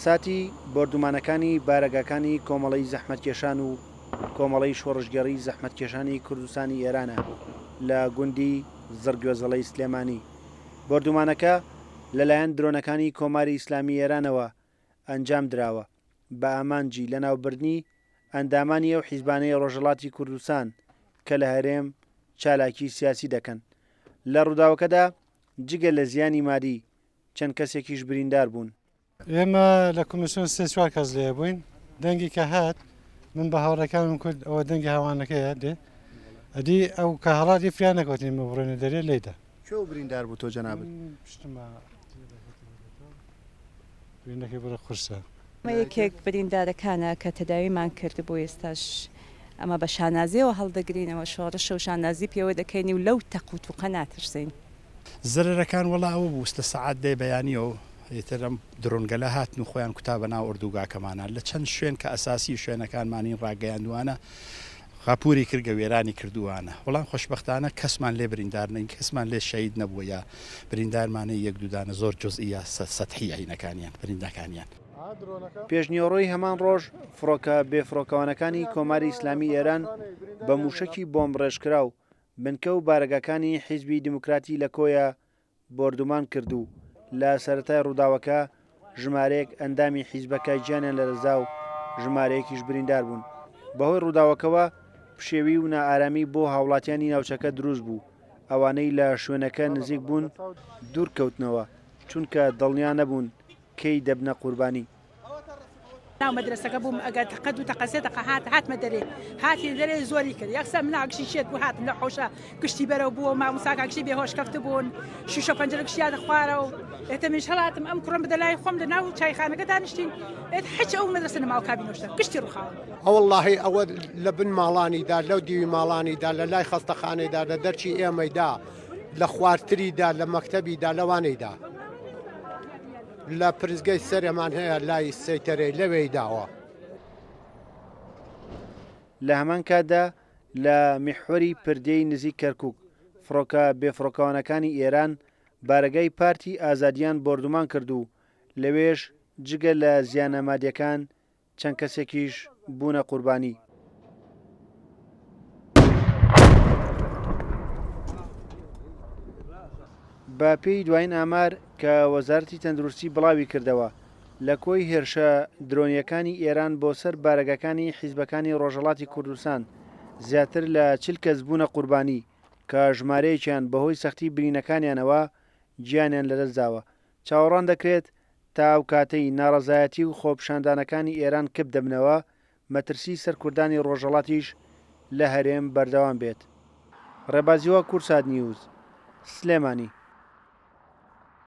ساتی بۆردومانەکانی بارەگاکانی کۆمەڵی زەحمەتکێشان و کۆمەڵی شۆڕژگەڕی زەحمەتکێشانی کوردستانی ئێرانە لە گوندی زرگوێزەڵەی سلێمانی. بۆردومانەکە لەلایەن درۆنەکانی کۆماری ئیسلامی ئێرانەوە ئەنجام دراوە بە ئامانجی لەناوبردنی ئەندامانی ئەو حیزبانەی ڕۆژهەڵاتی کوردستان کە لە هەرێم چالاکی سیاسی دەکەن. لە ڕووداوەکەدا جگە لە زیانی مادی چەند کەسێکیش بریندار بوون. ئێمە لە کۆمیسیۆن سێ چوار کەس لێ بووین. دەنگی کە هات من بە هاوڕێکانم کرد ئەوە دەنگی هاوانەکەیە دێ ئەدی ئەو کە هەڵاتی فریان نەکەوتین مە بڕێنە دەرێ لێدا. چۆ بریندار بوو تۆ جەنابەت؟ برینەکەی بڕە قورسە. یەکێک بریندارەکانە کە تەداویمان کرد بۆ ئێستاش ئەمە بە شانازیەوە هەڵدەگرینەوە شۆڕش و شانازی پێوە دەکەینی و لەو تەقوتوقە ناترسین. زەرەرەکان وەڵا ئەوە بووستە سەعات دێ بەیانیەوە ئێترم درۆنگەلە هاتن و خۆیان کوتابە ناو ئوردوگاکەمانە لە چەند شوێن کە ئەساسی شوێنەکانمانی ڕاگەیاندوانە غاپوری کرد گەوێرانی کردووانە. وەڵام خۆشبەختانە کەسمان لێ بریندار نین، کەسمان لێ شەید نەبووە یا بریندارمانەی یەک دوودانە زۆر جزئیە سەتحی عینەکانیان بریندەکانیان. پێشنیۆڕۆی هەمان ڕۆژ فڕۆکە بێفڕۆکەوانەکانی کۆماری ئیسلامی ئێران بە موشکی بۆمب ڕێژکراو بنکە و بارەگاکانی حیزبی دیموکراتی لە کۆیە بۆردومان کردو. لە سەرەتای ڕووداوەکە ژمارەیەک ئەندامی حیزبەکە گیانیان لەرزا و ژمارەیەکیش بریندار بوون. بەهۆی ڕووداوەکەوە پشێوی و نائارامی بۆ هاوڵاتیانی ناوچەکە دروست بوو. ئەوانەی لە شوێنەکە نزیک بوون دوور کەوتنەوە چونکە دڵنیان نەبوون کەی دەبنە قوربانی. ناو مەدرسەکە بووم ئەگەر قەد و تەقەسێتەقە هاتمە دەرێ هاتی دەرێ زۆری کرد یەکسە مناگشتی شێت بوو هاتم لە حۆشە گشتی بەرەو بووە مامۆساکەکشی بێهۆش کەفت بوون شیشە پەنجەرە گشتیانە خوارە و ئێتە منیش هەڵاتم ئەم کوڕم بدە لای خۆم لە ناو چایخانەکە دانیشتین ئێت هیچ ئەو مەدرسە نەماوە کابینۆشتە گشتی ڕووخاوە. ئەوەڵڵاهی ئەوە لە بن ماڵانیدا لەو دیوی ماڵانیدا لە لای خەستەخانەیدا لە دەرچی ئێمەیدا لە خوارتریدا لە مەکتەبیدا لەوانەیدا لە پرزگەی سەرێمان هەیە لای سەیتەرەی لەوەی داوە. لە هەمان کاتدا لە میحوەری پردەی نزیک کەرکووک فڕۆکە بێفڕۆکەوانەکانی ئێران بارەگای پارتی ئازادیان بۆردومان کرد و لەوێش جگە لە زیانە مادیەکان چەند کەسێکیش بوونە قوربانی. بە پێی دوایین ئامار کە وەزارەتی تەندروستی بڵاوی کردەوە لە کۆی هێرشە درۆنیەکانی ئێران بۆ سەر بارەگەکانی حیزبەکانی ڕۆژهەڵاتی کوردستان زیاتر لە 40 کەس بوونە قوربانی کە ژمارەیەکیان بەهۆی سەختی برینەکانیانەوە گیانیان لەدەستداوە. چاوەڕوان دەکرێت تا ئەو کاتەی ناڕەزایەتی و خۆپشاندانەکانی ئێران کپ دەبنەوە مەترسی سەرکوردانی ڕۆژهەڵاتیش لە هەرێم بەردەوام بێت. ڕێبازیوە کورسات نیوز سلێمانی.